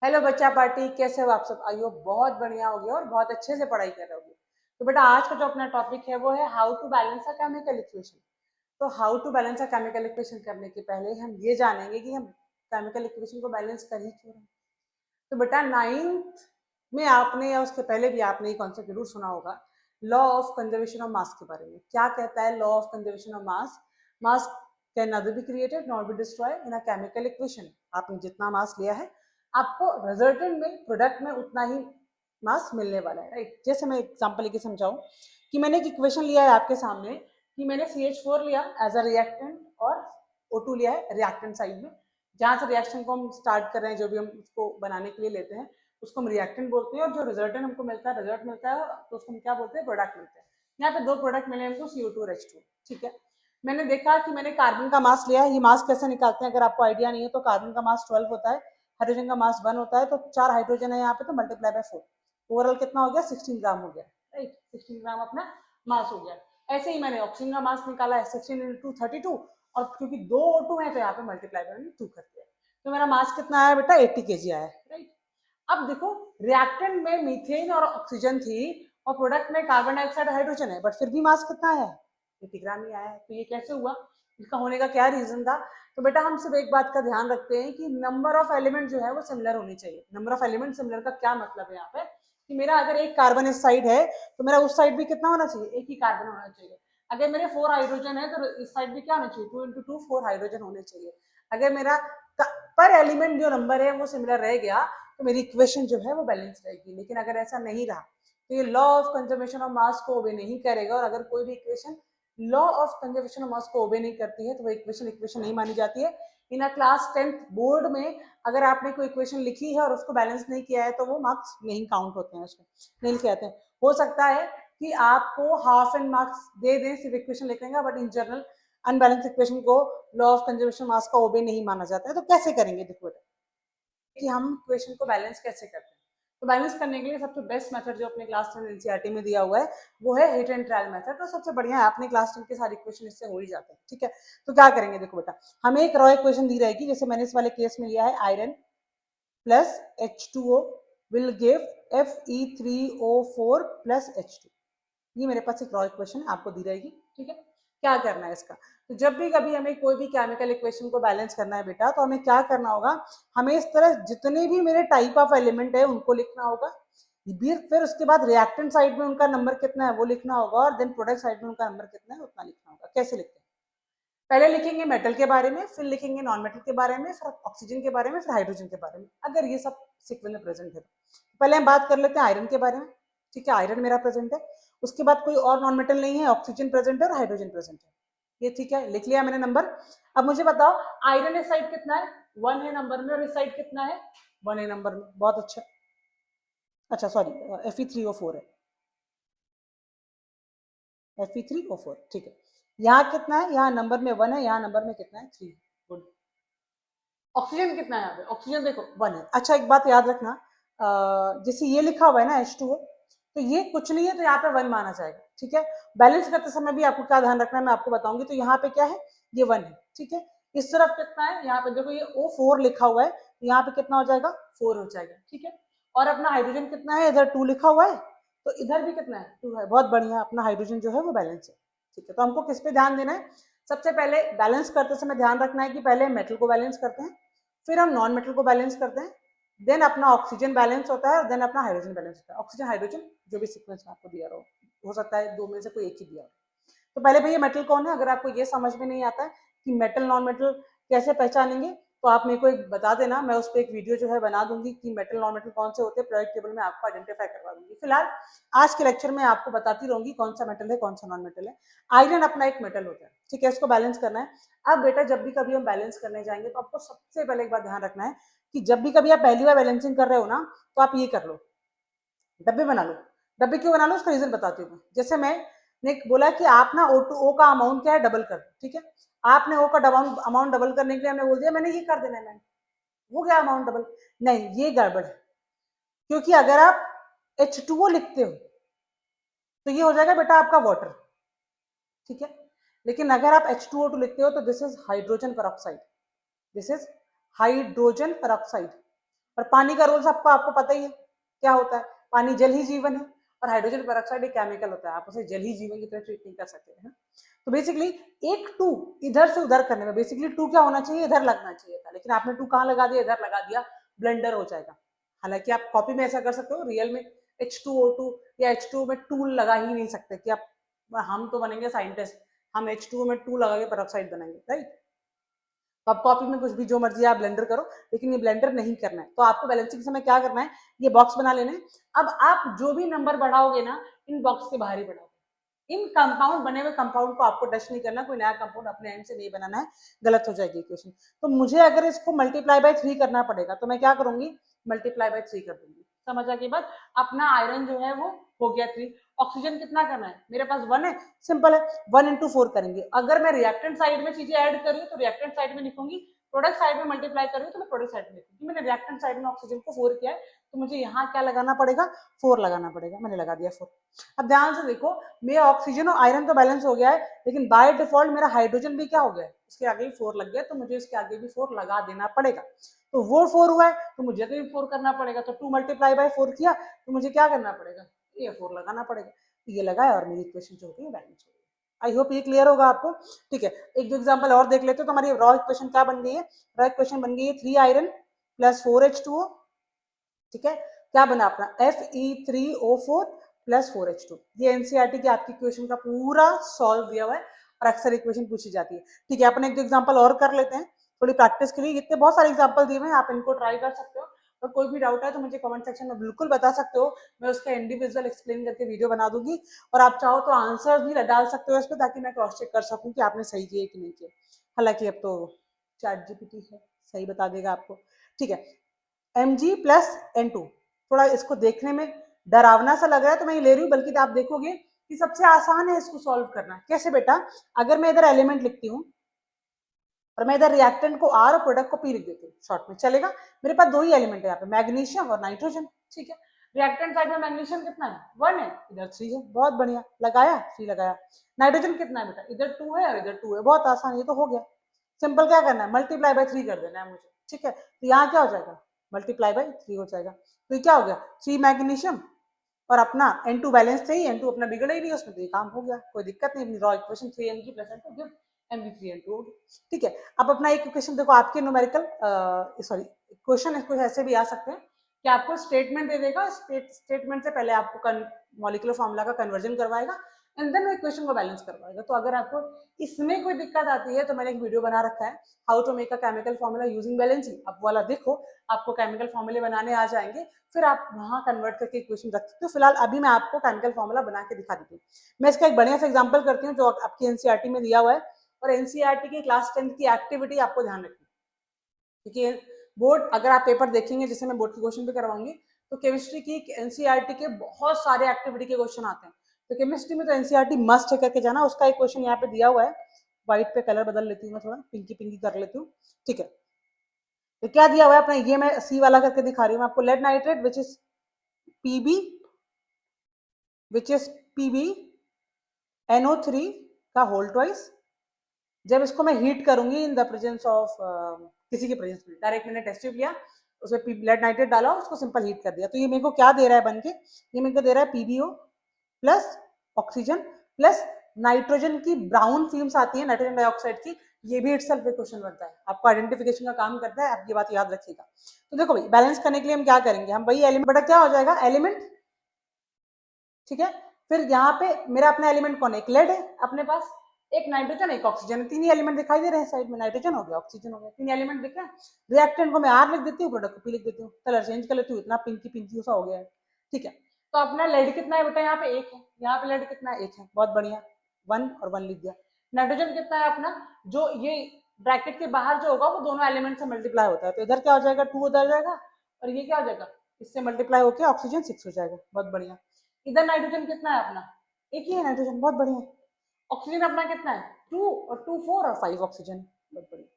Hello बच्चा party, कैसे हो आप सब? आई होप बहुत बढ़िया होगी और बहुत अच्छे से पढ़ाई कर रहे होगे। तो बेटा आज का जो अपना टॉपिक है वो है how to balance a chemical equation. तो how to balance a chemical equation करने के पहले हम ये जानेंगे कि हम केमिकल इक्वेशन को बैलेंस कर ही क्यों रहे हैं। तो बेटा नाइन्थ में आपने या उसके पहले भी आपने ये कॉन्सेप्ट जरूर सुना होगा, law of conservation of mass के बारे में। क्या कहता है law of conservation of mass? Mass can not be created not be destroy in a chemical equation. आपने जितना मास लिया है आपको रिजल्टेंट में प्रोडक्ट में उतना ही मास मिलने वाला है, राइट। जैसे मैं एग्जांपल लेके समझाऊं कि मैंने एक इक्वेशन लिया है आपके सामने कि मैंने CH4 लिया एज अ रिएक्टेंट और O2 लिया है रिएक्टेंट साइड में। जहां से रिएक्शन को हम स्टार्ट कर रहे हैं, जो भी हम उसको बनाने के लिए लेते हैं उसको हम रिएक्टेंट बोलते हैं, और जो रिजल्टेंट हमको मिलता है, रिजल्ट मिलता है, तो उसको हम क्या बोलते हैं? प्रोडक्ट मिलते हैं। यहाँ पे दो प्रोडक्ट मिले हमको, CO2 और H2। ठीक है, मैंने देखा कि मैंने कार्बन का मास लिया है। ये मास कैसे निकालते हैं अगर आपको आइडिया नहीं है तो कार्बन का मास 12 होता है, हाइड्रोजन का मास 1 होता है, तो 4 हाइड्रोजन है यहाँ पे, तो मल्टीप्लाई बाय 4, ओवरऑल कितना हो गया? 16 ग्राम हो गया, राइट। 16 ग्राम अपना मास हो गया। ऐसे ही मैंने ऑक्सीजन का मास निकाला है 16 इंटू 32, और क्योंकि दो O2 है तो यहाँ पे मल्टीप्लाई बाय 2 कर दिया, तो मेरा मास कितना आया बेटा? 80 kg आया, राइट। अब देखो, रिएक्टेंट में मीथेन और ऑक्सीजन थी और प्रोडक्ट में कार्बन डाइऑक्साइड हाइड्रोजन है, बट फिर भी मास कितना आया? 80 ग्राम ही आया है। तो ये कैसे हुआ? इसका होने का क्या रीजन था? तो बेटा हम सिर्फ एक बात का ध्यान रखते हैं कि नंबर ऑफ एलिमेंट जो है वो सिमिलर होनी चाहिए। नंबर ऑफ एलिमेंट सिमिलर का क्या मतलब है यहाँ पे कि मेरा अगर एक कार्बन इस साइड है तो मेरा उस साइड भी कितना होना चाहिए? एक ही कार्बन होना चाहिए। अगर मेरे 4 हाइड्रोजन है तो इस साइड भी क्या होना चाहिए? 2 इंटू 2 4 हाइड्रोजन होने चाहिए। अगर मेरा पर एलिमेंट जो नंबर है वो सिमिलर रह गया तो मेरी इक्वेशन जो है वो बैलेंस रहेगी। लेकिन अगर ऐसा नहीं रहा तो ये law of conservation of mass को ओबे नहीं करेगा, और अगर कोई भी equation law of conservation of mass को ओबे नहीं करती है तो वो इक्वेशन इक्वेशन नहीं मानी जाती है। इन अ क्लास 10th बोर्ड में अगर आपने कोई इक्वेशन लिखी है और उसको बैलेंस नहीं किया है तो वो मार्क्स नहीं काउंट होते हैं, उसमें नहीं लिखे जाते हैं। हो सकता है कि आपको हाफ एंड मार्क्स दे दें सिर्फ इक्वेशन लिखने का, but in general unbalance equation को लॉ ऑफ कंजर्वेशन मास का ओबे नहीं माना जाता है। तो कैसे करेंगे? देखो कि हम इक्वेशन को बैलेंस कैसे करते हैं। तो बैलेंस करने के लिए सबसे बेस्ट मेथड जो अपने क्लास 10 एनसीईआरटी में दिया हुआ है वो है हिट एंड ट्रायल मेथड। तो सबसे बढ़िया है, अपने क्लास 10 के सारे इक्वेशन इससे हो ही जाते हैं। ठीक है, तो क्या करेंगे? देखो बेटा, हमें एक रॉ इक्वेशन दी रहेगी, जैसे मैंने इस वाले केस में लिया है iron plus H2O will give Fe3O4 plus H2। ये मेरे पास एक रॉ इक्वेशन आपको दी रहेगी। ठीक है, क्या करना है इसका? तो जब भी कभी हमें कोई भी केमिकल इक्वेशन को बैलेंस करना है बेटा, तो हमें क्या करना होगा? हमें इस तरह जितने भी मेरे टाइप ऑफ एलिमेंट है उनको लिखना होगा, फिर उसके बाद रिएक्टेंट साइड में उनका नंबर कितना है वो लिखना होगा, और देन प्रोडक्ट साइड में उनका नंबर कितना है उतना लिखना होगा। कैसे लिखते हैं? पहले लिखेंगे मेटल के बारे में, फिर लिखेंगे नॉन मेटल के बारे में, फिर ऑक्सीजन के बारे में, फिर हाइड्रोजन के बारे में, अगर ये सब सीक्वेंस में प्रेजेंट है तो। पहले हम बात कर लेते हैं आयरन के बारे में। ठीक है, आयरन मेरा प्रेजेंट है, उसके बाद कोई और नॉन मेटल नहीं है, ऑक्सीजन प्रेजेंट है और हाइड्रोजन प्रेजेंट है। ये ठीक है, लिख लिया मैंने नंबर। अब मुझे बताओ आयरन इस साइड कितना है? 1 है नंबर में, और इस साइड कितना है? 1 है नंबर में। बहुत अच्छा, अच्छा सॉरी, Fe3O4 है, Fe3O4। ठीक है, यहाँ कितना है? यहाँ नंबर में 1 है, यहाँ नंबर में कितना है? 3। गुड। ऑक्सीजन कितना है यहाँ पे? ऑक्सीजन देखो 1 है। अच्छा एक बात याद रखना, जैसे ये लिखा हुआ है ना H2O, तो ये कुछ नहीं है तो यहाँ पे 1 माना जाएगा। ठीक है, बैलेंस करते समय भी आपको क्या ध्यान रखना है मैं आपको बताऊंगी। तो यहाँ पे क्या है? ये 1 है। ठीक है, इस तरफ कितना है? यहाँ पे देखो ये O4 लिखा हुआ है, तो यहाँ पे कितना हो जाएगा? 4 हो जाएगा। ठीक है, और अपना हाइड्रोजन कितना है? इधर 2 लिखा हुआ है, तो इधर भी कितना है? 2 है। बहुत बढ़िया, अपना हाइड्रोजन जो है वो बैलेंस है। ठीक है, तो हमको किस पे ध्यान देना है? सबसे पहले बैलेंस करते समय ध्यान रखना है कि पहले मेटल को बैलेंस करते हैं, फिर हम नॉन मेटल को बैलेंस करते हैं, देन अपना ऑक्सीजन बैलेंस होता है, और देन अपना हाइड्रोजन बैलेंस होता है। ऑक्सीजन हाइड्रोजन जो भी सीक्वेंस में आपको दिया हो सकता है दो में से कोई एक ही दिया हो। तो पहले भैया मेटल कौन है? अगर आपको ये समझ में नहीं आता है कि मेटल नॉन मेटल कैसे पहचानेंगे, तो आप मेरे को एक बता देना, मैं उस पर एक वीडियो जो है बना दूंगी कि मेटल नॉन मेटल कौन से होते हैं, पीरियोडिक टेबल में आपको आइडेंटिफाई करवा दूंगी। फिलहाल आज के लेक्चर में आपको बताती रहूंगी कौन सा मेटल है कौन सा नॉन मेटल है। आयरन अपना एक मेटल होता है। ठीक है, इसको बैलेंस करना है। अब बेटा जब भी कभी हम बैलेंस करने जाएंगे तो आपको सबसे पहले एक बात ध्यान रखना है कि जब भी कभी आप पहली बार बैलेंसिंग कर रहे हो ना, तो आप ये कर लो, डब्बे बना लो। डब्बे क्यों बना लो उसका रीजन बताती हूँ। जैसे मैंने बोला कि आप ना O का अमाउंट क्या है डबल कर दो। ठीक है, आपने O का अमाउंट डबल करने के लिए हमने बोल दिया मैंने ये कर देना है, मैंने वो क्या अमाउंट डबल? नहीं, ये गड़बड़ है, क्योंकि अगर आप H2O लिखते हो तो ये हो जाएगा बेटा आपका वाटर। ठीक है, लेकिन अगर आप H2O2 लिखते हो तो this is hydrogen peroxide, this is hydrogen peroxide. और पानी का रोल सबको आपको पता ही है क्या होता है, पानी जल ही जीवन है, और हाइड्रोजन पेरोक्साइड एक केमिकल होता है, आप उसे जल ही जीवन की तरह ट्रीट नहीं कर सकते हैं। तो बेसिकली एक टू इधर से उधर करने में, बेसिकली टू क्या होना चाहिए, इधर लगना चाहिए था, लेकिन आपने टू कहाँ लगा दिया, इधर लगा दिया, ब्लेंडर हो जाएगा। हालांकि आप कॉपी में ऐसा कर सकते हो, रियल में H2O2 या H2O में टू लगा ही नहीं सकते कि आप, हम तो बनेंगे साइंटिस्ट, हम H2O में टू लगा के पेरोक्साइड बनाएंगे, राइट। तो आप कॉपी में कुछ भी जो मर्जी आप ब्लेंडर करो, लेकिन ये ब्लेंडर नहीं करना है। तो आपको बैलेंसिंग के समय क्या करना है, ये बॉक्स बना लेना है। अब आप जो भी नंबर बढ़ाओगे ना, इन बॉक्स के बाहर ही बढ़ाओगे, इन कंपाउंड बने हुए कंपाउंड को आपको टच नहीं करना, कोई नया कंपाउंड अपने एंड से नहीं बनाना है, गलत हो जाएगी इक्वेशन। तो मुझे अगर इसको मल्टीप्लाई बाय 3 करना पड़ेगा, तो मैं क्या करूंगी, मल्टीप्लाई बाय 3 कर दूंगी। समझ आ गई बात। अपना आयरन जो है वो हो गया 3, ऑक्सीजन कितना करना है, मेरे पास 1 है, सिंपल है, 1 इंटू 4 करेंगे। अगर मैं रिएक्टेंट साइड में चीजें ऐड कर रही हूँ तो रिएक्टेंट साइड में लिखूंगी, प्रोडक्ट साइड में मल्टीप्लाई कर रही हूँ तो मैं प्रोडक्ट साइड में लिखूंगी। मैंने रिएक्टेंट साइड में ऑक्सीजन को 4 किया है, तो मुझे यहाँ क्या लगाना पड़ेगा, 4 लगाना पड़ेगा। मैंने लगा दिया 4। अब ध्यान से देखो, मेरा ऑक्सीजन और आयरन तो बैलेंस हो गया है, लेकिन बाय डिफॉल्ट मेरा हाइड्रोजन भी क्या हो गया है, उसके आगे भी 4 लग गया, तो मुझे इसके आगे भी 4 लगा देना पड़ेगा। तो वो 4 हुआ है, तो मुझे भी 4 करना पड़ेगा। तो 2 मल्टीप्लाई बाय 4 किया, तो मुझे क्या करना पड़ेगा, ये 4 लगाना पड़ेगा। ये लगाया और मेरी इक्वेशन जो होती है बैलेंस हो गई। आई होप ये क्लियर होगा आपको। ठीक है, एक दो एग्जांपल और देख लेते हो। तो हमारी रॉ इक्वेशन क्या बन गई है, रॉ इक्वेशन बन गई है 3 आयरन प्लस 4H2O। ठीक है, क्या बना अपना, Fe3O4 प्लस 4H2। ये एनसीईआरटी की आपकी इक्वेशन का पूरा सॉल्व दिया हुआ है, और अक्सर इक्वेशन पूछी जाती है। ठीक है, अपन एक दो एग्जांपल और कर लेते हैं थोड़ी प्रैक्टिस के लिए। इतने बहुत सारे एग्जांपल दिए हुए हैं, आप इनको ट्राई कर सकते हो। और कोई भी डाउट है तो मुझे कमेंट सेक्शन में बिल्कुल बता सकते हो, मैं उसका इंडिविजुअल एक्सप्लेन करके वीडियो बना दूंगी। और आप चाहो तो आंसर भी डाल सकते हो इस पर, ताकि मैं क्रॉस चेक कर सकूं कि आपने सही किया कि नहीं किया। हालांकि अब तो चैट जीपीटी है, सही बता देगा आपको। ठीक है, Mg+N2, थोड़ा इसको देखने में डरावना सा लग रहा है तो मैं ये ले रही हूँ, बल्कि आप देखोगे कि सबसे आसान है इसको सॉल्व करना। कैसे बेटा, अगर मैं इधर एलिमेंट लिखती हूँ और मैं इधर रिएक्टेंट को R और प्रोडक्ट को P लिख देती हूँ, शॉर्ट में चलेगा। मेरे पास दो ही एलिमेंट है यहाँ पे, मैग्नीशियम और नाइट्रोजन। ठीक है, रिएक्टेंट साइड में मैग्नीशियम कितना है, 1 है, इधर 3 है, बहुत बढ़िया, लगाया 3 लगाया। नाइट्रोजन कितना है बेटा, इधर 2 है और इधर 2 है, बहुत आसान, ये तो हो गया। सिंपल क्या करना है, मल्टीप्लाई बाय 3 कर देना है मुझे। ठीक है, तो यहाँ क्या हो जाएगा, मल्टीप्लाई बाय 3 हो जाएगा। तो ये क्या हो गया, 3 मैग्नीशियम और अपना N2 बैलेंस से ही, N2 अपना बिगड़ा ही नहीं उसमें, तो ये काम हो गया, कोई दिक्कत नहीं। अपनी raw equation 3Mg + N2 give Mg3N2 होगी। ठीक है, अब अपना एक इक्वेशन देखो, आपके न्यूमेरिकल सॉरी क्वेश्चन कुछ ऐसे भी आ सकते हैं कि आपको स्टेटमेंट दे देगा, स्टेटमेंट से पहले आपको मॉलिक्यूलर फॉर्मूला का कन्वर्जन करवाएगा, एंड देन वो इक्वेशन को बैलेंस करवाएगा। तो अगर आपको इसमें कोई दिक्कत आती है तो मैंने एक वीडियो बना रखा है, how to make a chemical formula using balancing, आप वाला देखो, आपको केमिकल फॉर्मूले बनाने आ जाएंगे, फिर आप वहां कन्वर्ट करके इक्वेशन रख सकते हो। फिलहाल अभी मैं आपको केमिकल फॉर्मूला बना के दिखा देती हूँ। मैं इसका एक बढ़िया सा एग्जांपल करती हूँ जो आपकी एनसीईआरटी में दिया हुआ है, और एनसीईआरटी की क्लास 10 की एक्टिविटी आपको ध्यान रखनी, क्योंकि बोर्ड अगर आप पेपर देखेंगे, जैसे मैं बोर्ड के क्वेश्चन भी करवाऊंगी, तो केमिस्ट्री की एनसीईआरटी के बहुत सारे एक्टिविटी के क्वेश्चन आते हैं। तो केमिस्ट्री में तो एनसीईआरटी मस्ट है करके जाना। उसका एक क्वेश्चन यहाँ पे दिया हुआ है, व्हाइट पे कलर बदल लेती हूँ मैं, थोड़ा पिंकी पिंकी कर लेती हूँ। ठीक है, तो क्या दिया हुआ है अपना, ये मैं सी वाला करके दिखा रही हूँ आपको, lead nitrate which is PB NO3 का होल ट्वाइस। जब इसको मैं हीट करूंगी इन द प्रेजेंस ऑफ किसी के प्रेजेंस में, डायरेक्ट मैंने टेस्ट ट्यूब लिया, उसमें लेड नाइट्रेट डाला, उसको सिंपल हीट कर दिया, तो ये मेरे को क्या दे रहा है बनके, ये मेरे को दे रहा है PbO plus oxygen plus nitrogen की ब्राउन फिल्म्स आती है नाइट्रोजन डाइऑक्साइड की। ये भी इटसेल्फ एक क्वेश्चन बनता है, आपको आइडेंटिफिकेशन का काम करता है, आप ये बात याद रखिएगा। तो देखो भाई, बैलेंस करने के लिए हम क्या करेंगे, हम वही एलिमेंट, बटा क्या हो जाएगा एलिमेंट। ठीक है, फिर यहाँ पे मेरा अपना एलिमेंट कौन है, एक लेड है अपने पास, एक नाइट्रोजन एक ऑक्सीजन, तीन ही एलिमेंट दिखाई दे रहे हैं साइड में, नाइट्रोजन हो गया ऑक्सीजन हो गया, तीन एलिमेंट दिख रहे हैं। रिएक्टेंट को मैं R लिख देती हूँ, प्रोडक्ट को P लिख देती हूँ, कलर चेंज कर लेती हूँ, इतना पिंकी पिंकी सा हो गया है। ठीक है, तो अपना लेड कितना है बेटा, यहाँ पे 1 है, यहाँ पे लेड कितना है, 1 है, बहुत बढ़िया, 1 और 1 लिख दिया। नाइट्रोजन कितना है अपना, जो ये ब्रैकेट के बाहर जो होगा वो दोनों एलिमेंट से मल्टीप्लाई होता है, तो इधर क्या हो जाएगा 2 उधर जाएगा, और ये क्या हो जाएगा, इससे मल्टीप्लाई होकर ऑक्सीजन 6 हो जाएगा, बहुत बढ़िया। इधर नाइट्रोजन कितना है अपना, एक ही है नाइट्रोजन, बहुत बढ़िया। ऑक्सीजन अपना कितना है 2 और 2 4 और 5 ऑक्सीजन, बहुत बढ़िया।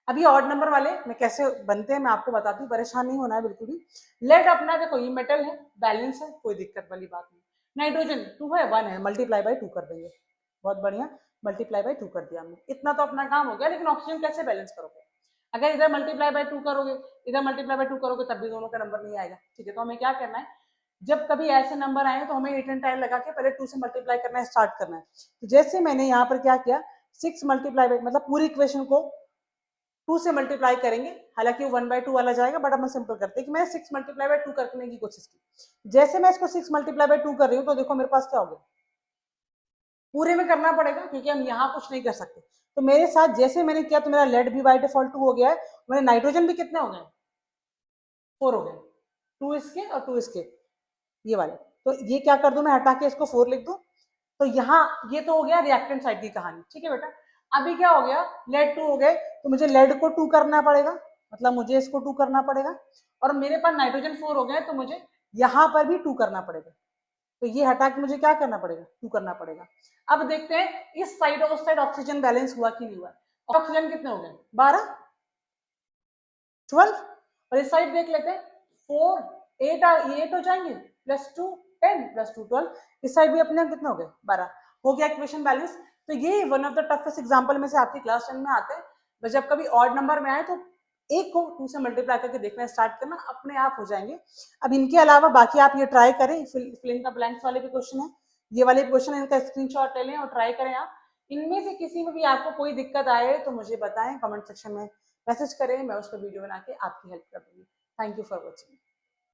अभी ऑड नंबर वाले मैं कैसे बनते हैं मैं आपको बताती हूँ, परेशान नहीं होना है बिल्कुल भी। लेड अपना देखो ये मेटल है, बैलेंस है, कोई दिक्कत वाली बात नहीं। नाइट्रोजन 2 है 1 है, मल्टीप्लाई बाय 2 कर देंगे, बहुत बढ़िया, मल्टीप्लाई बाय 2 कर दिया हमने, इतना तो अपना काम हो गया। लेकिन ऑक्सीजन कैसे बैलेंस करोगे, अगर इधर मल्टीप्लाई बाय 2 करोगे, इधर मल्टीप्लाई बाय 2 करोगे, तब भी दोनों का नंबर नहीं आएगा। ठीक है, तो हमें क्या करना है, जब कभी ऐसे नंबर आए तो हमें 8 एंड 10 लगा के पहले 2 से मल्टीप्लाई करना स्टार्ट करना है। तो जैसे मैंने यहाँ पर क्या किया, 6 मल्टीप्लाई बाय, मतलब पूरी इक्वेशन को 2 से मल्टीप्लाई करेंगे, हालांकि 1/2 वाला जाएगा, बट हम सिंपल करते हैं कि मैंने 6 मल्टीप्लाई बाय 2 करने की कोशिश की। जैसे मैं इसको 6 मल्टीप्लाई बाय 2 कर रही हूँ, तो देखो मेरे पास क्या हो गया, पूरे में करना पड़ेगा क्योंकि हम यहाँ कुछ नहीं कर सकते। तो मेरे साथ जैसे मैंने किया तो मेरा लेड भी बाय डिफॉल्ट 2 हो गया है, मेरे नाइट्रोजन भी कितने हो गए, 4 हो गए, 2 इसके और 2 इसके, ये वाले। तो ये क्या कर दूं, मैं हटा के इसको 4 लिख दूं। तो यहाँ ये तो हो गया रिएक्टेंट साइड की कहानी। ठीक है बेटा, अभी क्या हो गया, लेड 2 हो गए, तो मुझे लेड को 2 करना पड़ेगा, मतलब मुझे इसको 2 करना पड़ेगा, और मेरे पास नाइट्रोजन 4 हो गए, तो मुझे यहाँ पर भी 2 करना पड़ेगा। तो ये हटा के मुझे क्या करना पड़ेगा, 2 करना पड़ेगा। अब देखते हैं इस साइड और उस साइड ऑक्सीजन बैलेंस हुआ कि नहीं हुआ। ऑक्सीजन कितने हो गए, 12, 12, और इस साइड देख लेते हैं, 4, 8 हो जाएंगे, +2 10 +2 12, इस साइड भी अपने कितने हो गए, 12, हो गया इक्वेशन बैलेंस। तो ये one of the toughest example में से आपकी क्लास 10 में आते हैं। बस जब कभी ऑड नंबर में आए तो एक को 2 से मल्टीप्लाई करके देखना स्टार्ट करना, अपने आप हो जाएंगे। अब इनके अलावा बाकी आप ये ट्राई करें, फिल इन द ब्लैंक्स वाले भी क्वेश्चन है, ये वाले क्वेश्चन है, इनका स्क्रीनशॉट ले लें और ट्राई करें आप। इनमें से किसी में भी आपको कोई दिक्कत आए तो मुझे बताएं, कमेंट सेक्शन में मैसेज करें, मैं उस पर वीडियो बना के आपकी हेल्प कर दूंगी। Thank you for watching.